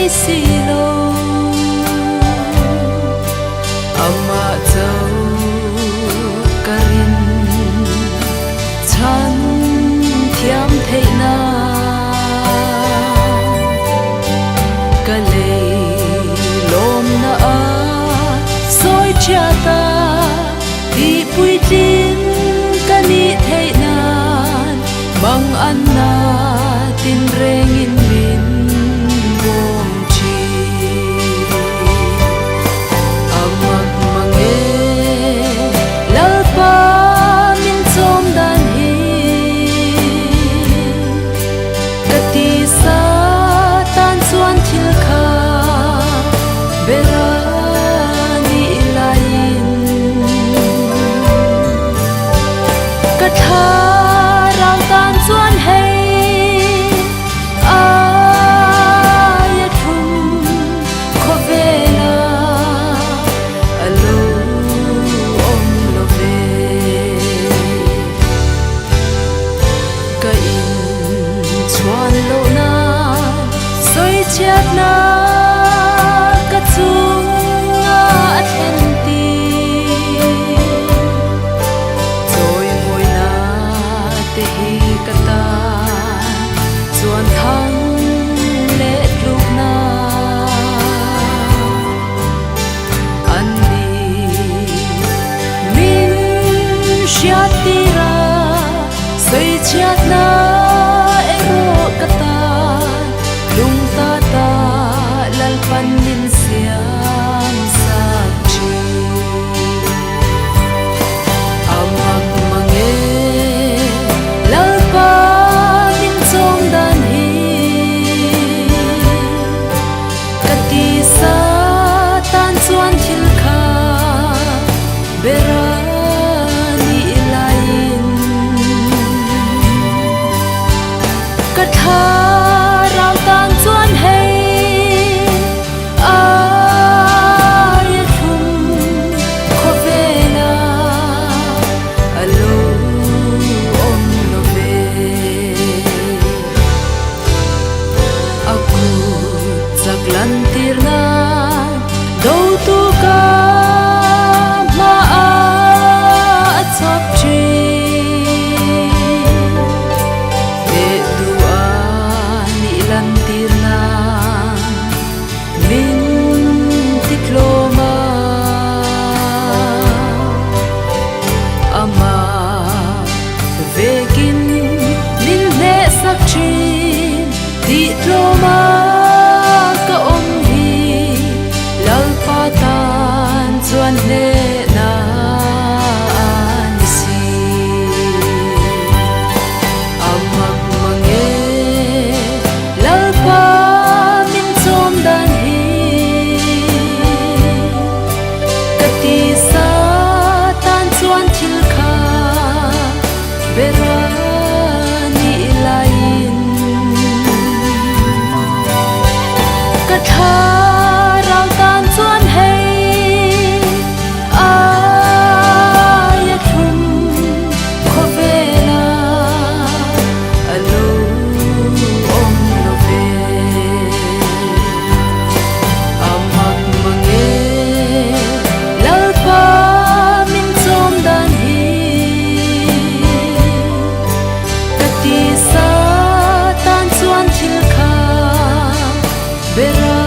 silo ama châu karin chan thiam thei na kale lom na a soi cha ta ti pui tin kani thei nan bang an na tin reng in min bom chi amak mange lalpa min chom dan hi kati sa tan chuan thil kha bera ni lain katha rang tan chuan hei chat na ka chung nga athen ti choi moi na te hi ka ta chuan thang le luk na an ni min shat ti ra soi chat na ero ka ta lung ta ta lalpan min siam sak chi amak mange lalpa min chom dan hi kati sa tan chuan thil kha bera ni lain katha tan chuan hei ai thum khovena alo om lo ve aku zaklan tirna do tu ka ma a chap chi vekin min ne sak chin ti tloma ka om hi lalpa tan chuan ne na an si amak mange lalpa min chom dan hi kati sa tan chuan thil kha bera ni lain katha rang tan chuan hei ai thum khovena alo om lo ve amak mange lalpa min chom dan hi sa tan chuan thil kha bera